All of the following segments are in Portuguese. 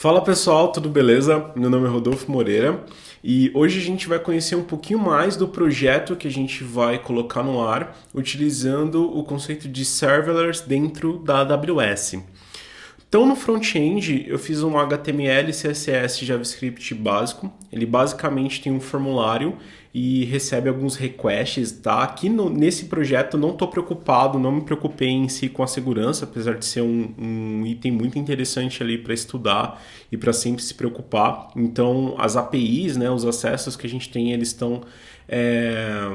Fala pessoal, tudo beleza? Meu nome é Rodolfo Moreira e hoje a gente vai conhecer um pouquinho mais do projeto que a gente vai colocar no ar utilizando o conceito de serverless dentro da AWS. Então, no front-end, eu fiz um HTML, CSS, JavaScript básico. Ele basicamente tem um formulário e recebe alguns requests, tá? Aqui nesse projeto não estou preocupado, não me preocupei em si com a segurança, apesar de ser um item muito interessante ali para estudar e para sempre se preocupar. Então, as APIs, né, os acessos que a gente tem, eles estão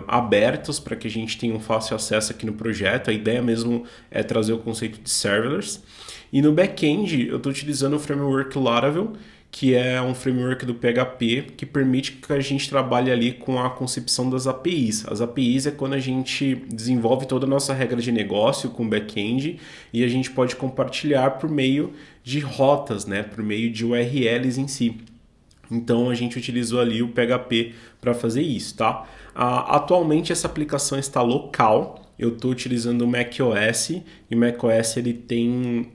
abertos para que a gente tenha um fácil acesso aqui no projeto. A ideia mesmo é trazer o conceito de serverless. E no back-end eu estou utilizando o framework Laravel, que é um framework do PHP que permite que a gente trabalhe ali com a concepção das APIs. As APIs é quando a gente desenvolve toda a nossa regra de negócio com o back-end e a gente pode compartilhar por meio de rotas, né? Por meio de URLs em si. Então a gente utilizou ali o PHP para fazer isso, tá? Atualmente essa aplicação está local. Eu estou utilizando o macOS e o macOS ele tem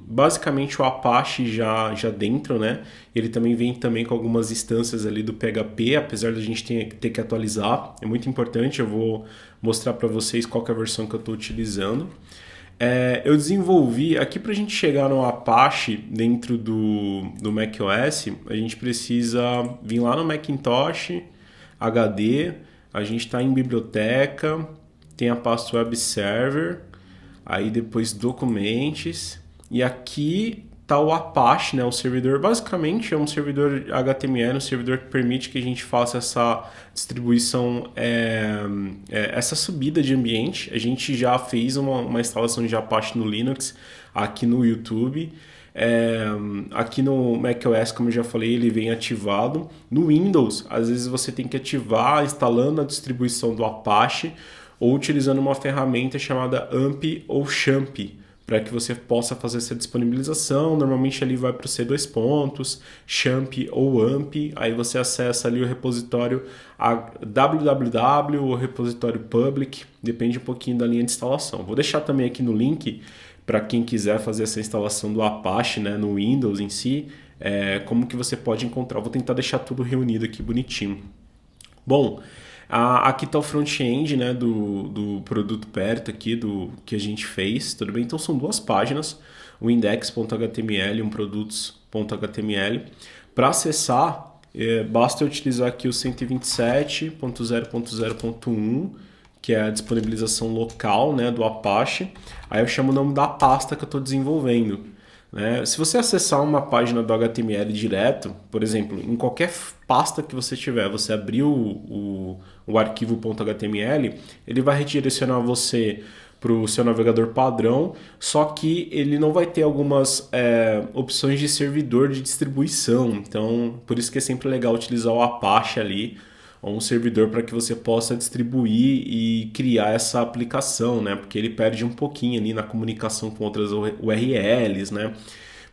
basicamente o Apache já dentro, né? Ele também vem também com algumas instâncias ali do PHP, apesar da gente ter que atualizar. É muito importante, eu vou mostrar para vocês qual que é a versão que eu estou utilizando. Eu desenvolvi, aqui para a gente chegar no Apache dentro do macOS, a gente precisa vir lá no Macintosh, HD, a gente está em biblioteca, tem a pasta Web Server, aí depois Documents, e aqui está o Apache, né, o servidor. Basicamente é um servidor HTML, um servidor que permite que a gente faça essa distribuição, essa subida de ambiente. A gente já fez uma instalação de Apache no Linux aqui no YouTube. Aqui no macOS, como eu já falei, ele vem ativado. No Windows, às vezes você tem que ativar instalando a distribuição do Apache ou utilizando uma ferramenta chamada AMP ou XAMPP, para que você possa fazer essa disponibilização. Normalmente ali vai para o C2 pontos, XAMPP ou AMP, aí você acessa ali o repositório www ou repositório public, depende um pouquinho da linha de instalação. Vou deixar também aqui no link para quem quiser fazer essa instalação do Apache, né, no Windows em si, como que você pode encontrar. Vou tentar deixar tudo reunido aqui bonitinho. Bom, aqui está o front-end, né, do produto perto aqui, do que a gente fez, tudo bem? Então são duas páginas, o index.html e um produtos.html. Para acessar, basta eu utilizar aqui o 127.0.0.1, que é a disponibilização local, né, do Apache. Aí eu chamo o nome da pasta que eu estou desenvolvendo, né? Se você acessar uma página do HTML direto, por exemplo, em qualquer pasta que você tiver, você abrir o arquivo .html, ele vai redirecionar você para o seu navegador padrão, só que ele não vai ter algumas opções de servidor de distribuição. Então, por isso que é sempre legal utilizar o Apache ali, ou um servidor para que você possa distribuir e criar essa aplicação, né? Porque ele perde um pouquinho ali na comunicação com outras URLs, né?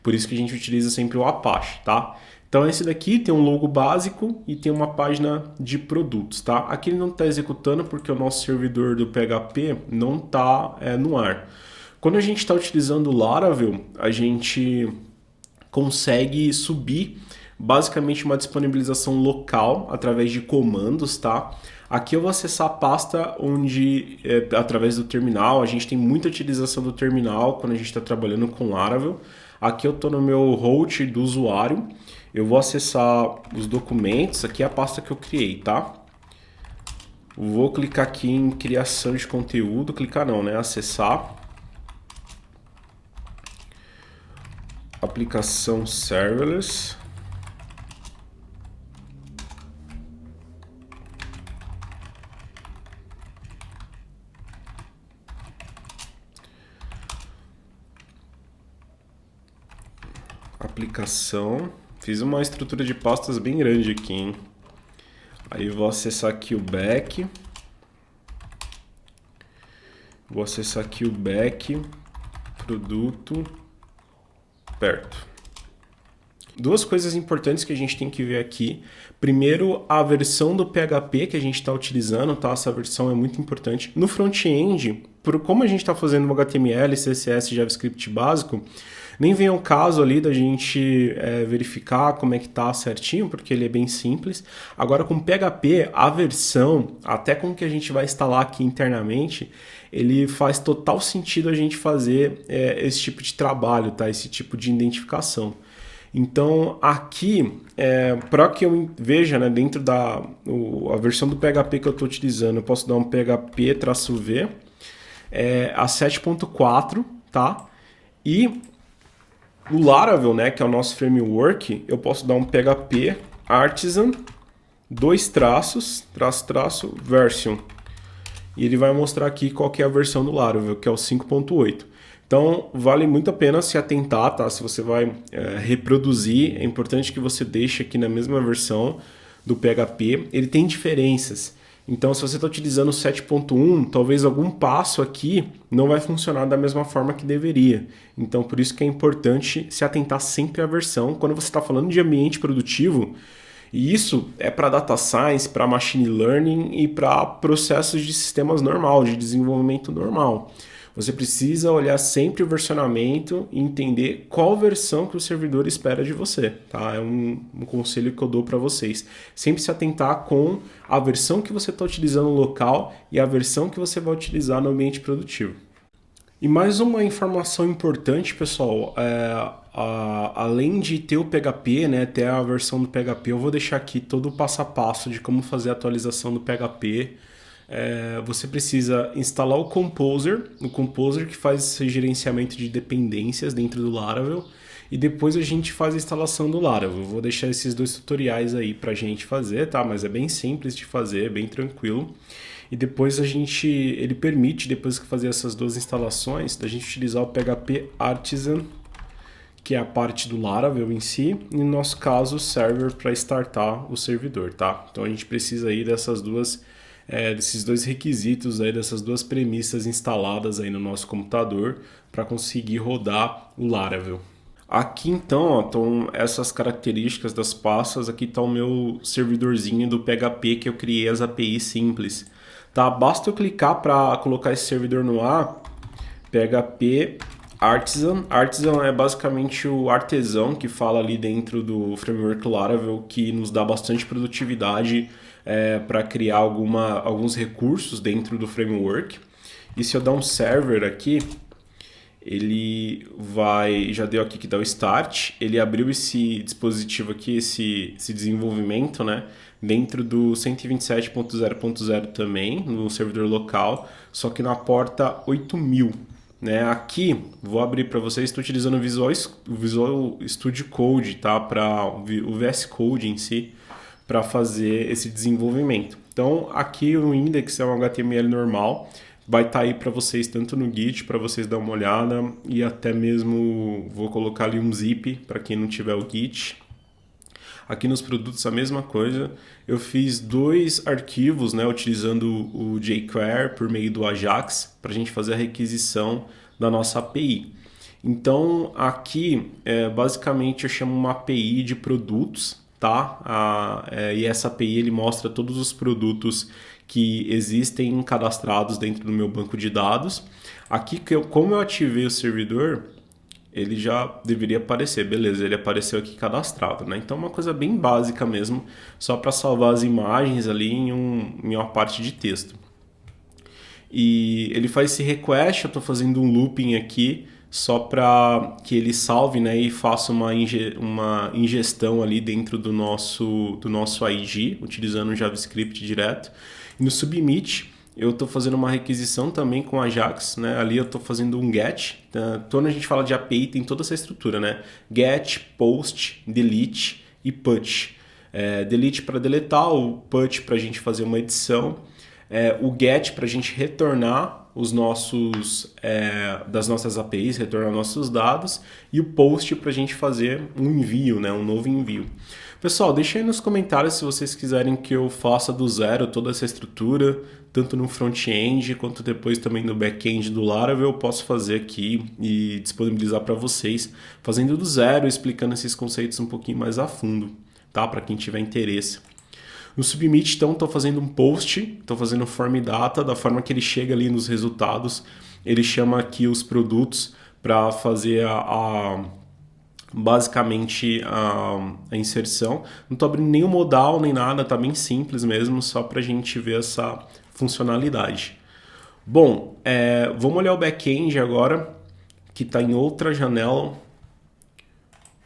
Por isso que a gente utiliza sempre o Apache, tá? Então esse daqui tem um logo básico e tem uma página de produtos, tá? Aqui ele não está executando porque o nosso servidor do PHP não está no ar. Quando a gente está utilizando o Laravel, a gente consegue subir basicamente uma disponibilização local através de comandos, tá? Aqui eu vou acessar a pasta onde, através do terminal, a gente tem muita utilização do terminal quando a gente está trabalhando com Laravel. Aqui eu estou no meu host do usuário, eu vou acessar os documentos, aqui é a pasta que eu criei, tá? Vou clicar aqui em criação de conteúdo, clicar não, né? Acessar. Aplicação serverless. Aplicação. Fiz uma estrutura de pastas bem grande aqui, hein? Aí vou acessar aqui o back. Vou acessar aqui o back, produto, perto. Duas coisas importantes que a gente tem que ver aqui. Primeiro, a versão do PHP que a gente está utilizando, tá? Essa versão é muito importante. No front-end, como a gente está fazendo um HTML, CSS e JavaScript básico, Nem vem ao caso ali da gente verificar como é que tá certinho, porque ele é bem simples. Agora com PHP, a versão, até com o que a gente vai instalar aqui internamente, ele faz total sentido a gente fazer esse tipo de trabalho, tá? Esse tipo de identificação. Então aqui, para que eu veja, né, dentro da a versão do PHP que eu estou utilizando, eu posso dar um PHP-V, a 7.4, tá? E o Laravel, né, que é o nosso framework, eu posso dar um PHP artisan, version. E ele vai mostrar aqui qual que é a versão do Laravel, que é o 5.8. Então, vale muito a pena se atentar, tá? Se você vai reproduzir, é importante que você deixe aqui na mesma versão do PHP. Ele tem diferenças. Então, se você está utilizando o 7.1, talvez algum passo aqui não vai funcionar da mesma forma que deveria. Então, por isso que é importante se atentar sempre à versão. Quando você está falando de ambiente produtivo, e isso é para data science, para machine learning e para processos de sistemas normal, de desenvolvimento normal. Você precisa olhar sempre o versionamento e entender qual versão que o servidor espera de você, tá? É um conselho que eu dou para vocês. Sempre se atentar com a versão que você está utilizando no local e a versão que você vai utilizar no ambiente produtivo. E mais uma informação importante, pessoal, além de ter o PHP, né, ter a versão do PHP, eu vou deixar aqui todo o passo a passo de como fazer a atualização do PHP. Você precisa instalar o Composer que faz esse gerenciamento de dependências dentro do Laravel, e depois a gente faz a instalação do Laravel. Eu vou deixar esses dois tutoriais aí pra gente fazer, tá? Mas é bem simples de fazer, é bem tranquilo. E depois ele permite, depois que fazer essas duas instalações, da gente utilizar o PHP Artisan, que é a parte do Laravel em si, e no nosso caso o server para startar o servidor, tá? Então a gente precisa aí desses dois requisitos aí, dessas duas premissas instaladas aí no nosso computador para conseguir rodar o Laravel. Aqui então, ó, estão essas características das pastas. Aqui está o meu servidorzinho do PHP que eu criei as APIs simples. Tá? Basta eu clicar para colocar esse servidor no ar, PHP Artisan. Artisan é basicamente o artesão que fala ali dentro do framework Laravel, que nos dá bastante produtividade para criar alguns recursos dentro do framework. E se eu dar um server aqui, ele já deu aqui que dá o start, ele abriu esse dispositivo aqui, esse desenvolvimento, né, dentro do 127.0.0 também, no servidor local, só que na porta 8000. Né? Aqui, vou abrir para vocês, estou utilizando o Visual Studio Code, tá? Para o VS Code em si, para fazer esse desenvolvimento. Então, aqui o index é um HTML normal, vai estar aí para vocês tanto no Git, para vocês dar uma olhada, e até mesmo vou colocar ali um zip para quem não tiver o Git. Aqui nos produtos a mesma coisa. Eu fiz dois arquivos, né, utilizando o jQuery por meio do Ajax para a gente fazer a requisição da nossa API. Então aqui basicamente eu chamo uma API de produtos, tá? E essa API ele mostra todos os produtos que existem cadastrados dentro do meu banco de dados. Aqui, como eu ativei o servidor, ele já deveria aparecer, beleza, ele apareceu aqui cadastrado, né? Então uma coisa bem básica mesmo, só para salvar as imagens ali em uma parte de texto. E ele faz esse request, eu estou fazendo um looping aqui, só para que ele salve, né, e faça uma ingestão ali dentro do nosso IG, utilizando o JavaScript direto. E no submit, eu estou fazendo uma requisição também com Ajax, né? Ali eu estou fazendo um get. Quando a gente fala de API, tem toda essa estrutura, né? Get, post, delete e put. Delete para deletar, o put para a gente fazer uma edição, o get para a gente retornar das nossas APIs, retornar nossos dados, e o post para a gente fazer um envio, né? Um novo envio. Pessoal, deixa aí nos comentários se vocês quiserem que eu faça do zero toda essa estrutura, tanto no front-end quanto depois também no back-end do Laravel. Eu posso fazer aqui e disponibilizar para vocês, fazendo do zero, explicando esses conceitos um pouquinho mais a fundo, tá? Para quem tiver interesse. No Submit, então, estou fazendo um post, estou fazendo form data, da forma que ele chega ali nos resultados. Ele chama aqui os produtos para fazer basicamente a inserção. Não estou abrindo nenhum modal nem nada, tá bem simples mesmo, só para a gente ver essa funcionalidade. Bom, vamos olhar o back-end agora, que está em outra janela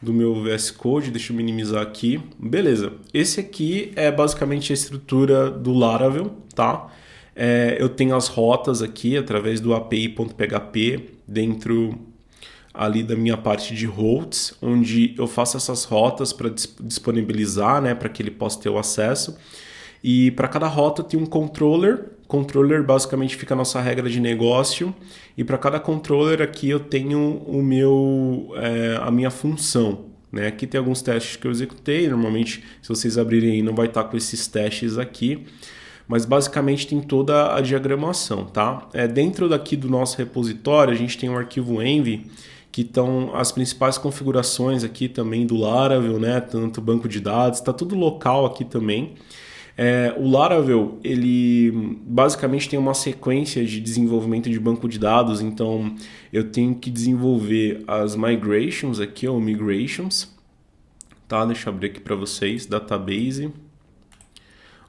do meu VS Code. Deixa eu minimizar aqui. Beleza, esse aqui é basicamente a estrutura do Laravel, tá? Eu tenho as rotas aqui através do API.php dentro ali da minha parte de routes, onde eu faço essas rotas para disponibilizar, né, para que ele possa ter o acesso. E para cada rota tem um controller. Controller basicamente fica a nossa regra de negócio. E para cada controller aqui eu tenho a minha função. Né? Aqui tem alguns testes que eu executei. Normalmente, se vocês abrirem aí, não vai estar com esses testes aqui. Mas basicamente tem toda a diagramação. Tá? Dentro daqui do nosso repositório, a gente tem um arquivo env, que estão as principais configurações aqui também do Laravel, né? Tanto banco de dados, está tudo local aqui também. O Laravel, ele basicamente tem uma sequência de desenvolvimento de banco de dados, então eu tenho que desenvolver as migrations aqui, ou migrations, tá? Deixa eu abrir aqui para vocês, database,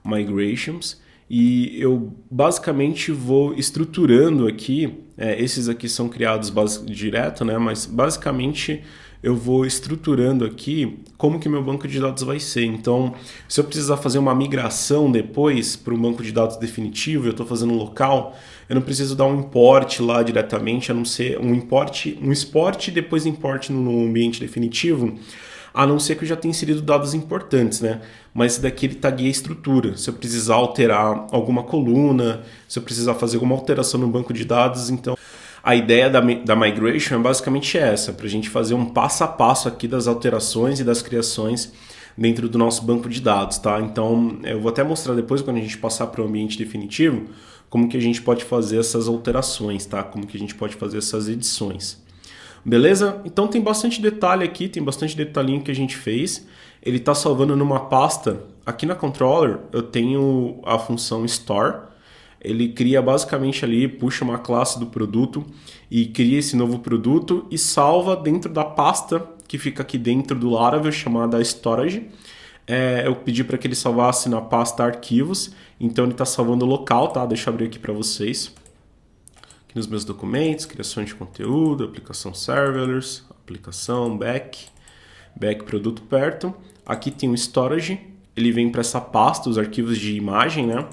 migrations, e eu basicamente vou estruturando aqui, esses aqui são criados direto, né? Mas basicamente eu vou estruturando aqui como que meu banco de dados vai ser. Então, se eu precisar fazer uma migração depois para um banco de dados definitivo, eu estou fazendo local, eu não preciso dar um import lá diretamente, a não ser um export e depois import no ambiente definitivo, a não ser que eu já tenha inserido dados importantes, né? Mas esse daqui ele tagueia a estrutura. Se eu precisar alterar alguma coluna, se eu precisar fazer alguma alteração no banco de dados, então a ideia da migration é basicamente essa, para a gente fazer um passo a passo aqui das alterações e das criações dentro do nosso banco de dados, tá? Então, eu vou até mostrar depois, quando a gente passar para o ambiente definitivo, como que a gente pode fazer essas alterações, tá? Como que a gente pode fazer essas edições. Beleza? Então tem bastante detalhe aqui, tem bastante detalhinho que a gente fez. Ele está salvando numa pasta. Aqui na controller eu tenho a função store. Ele cria basicamente ali, puxa uma classe do produto e cria esse novo produto e salva dentro da pasta que fica aqui dentro do Laravel, chamada storage. Eu pedi para que ele salvasse na pasta arquivos, então ele está salvando local, tá? Deixa eu abrir aqui para vocês. Aqui nos meus documentos, criação de conteúdo, aplicação serverless, aplicação back produto perto. Aqui tem o storage, ele vem para essa pasta, os arquivos de imagem, né?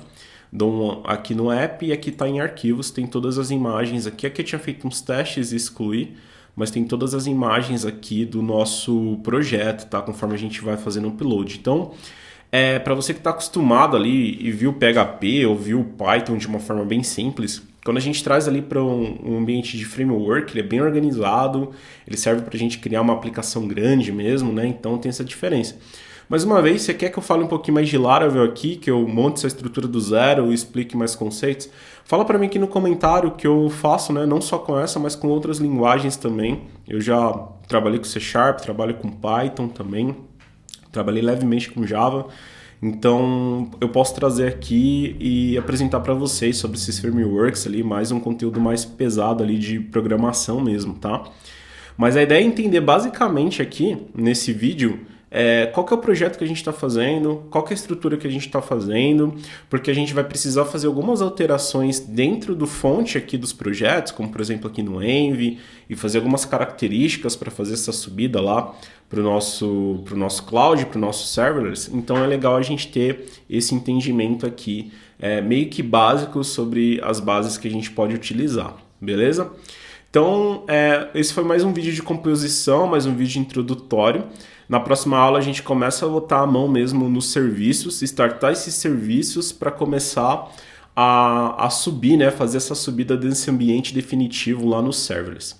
Dou aqui no app e aqui está em arquivos, tem todas as imagens aqui. Aqui eu tinha feito uns testes e excluí, mas tem todas as imagens aqui do nosso projeto, tá? Conforme a gente vai fazendo o upload. Então, para você que está acostumado ali e viu PHP ou viu Python de uma forma bem simples, quando a gente traz ali para um ambiente de framework, ele é bem organizado, ele serve para a gente criar uma aplicação grande mesmo, né? Então tem essa diferença. Mais uma vez, você quer que eu fale um pouquinho mais de Laravel aqui, que eu monte essa estrutura do zero e explique mais conceitos? Fala para mim aqui no comentário que eu faço, né? Não só com essa, mas com outras linguagens também. Eu já trabalhei com C#, trabalho com Python também, trabalhei levemente com Java. Então eu posso trazer aqui e apresentar para vocês sobre esses frameworks ali, mais um conteúdo mais pesado ali de programação mesmo, tá? Mas a ideia é entender basicamente aqui nesse vídeo qual que é o projeto que a gente está fazendo, qual que é a estrutura que a gente está fazendo, porque a gente vai precisar fazer algumas alterações dentro do fonte aqui dos projetos, como por exemplo aqui no Env, e fazer algumas características para fazer essa subida lá para o nosso cloud, para o nosso serverless. Então é legal a gente ter esse entendimento aqui, meio que básico sobre as bases que a gente pode utilizar, beleza? Então, esse foi mais um vídeo de composição, mais um vídeo introdutório. Na próxima aula a gente começa a botar a mão mesmo nos serviços, startar esses serviços para começar a subir, né? Fazer essa subida desse ambiente definitivo lá no serverless.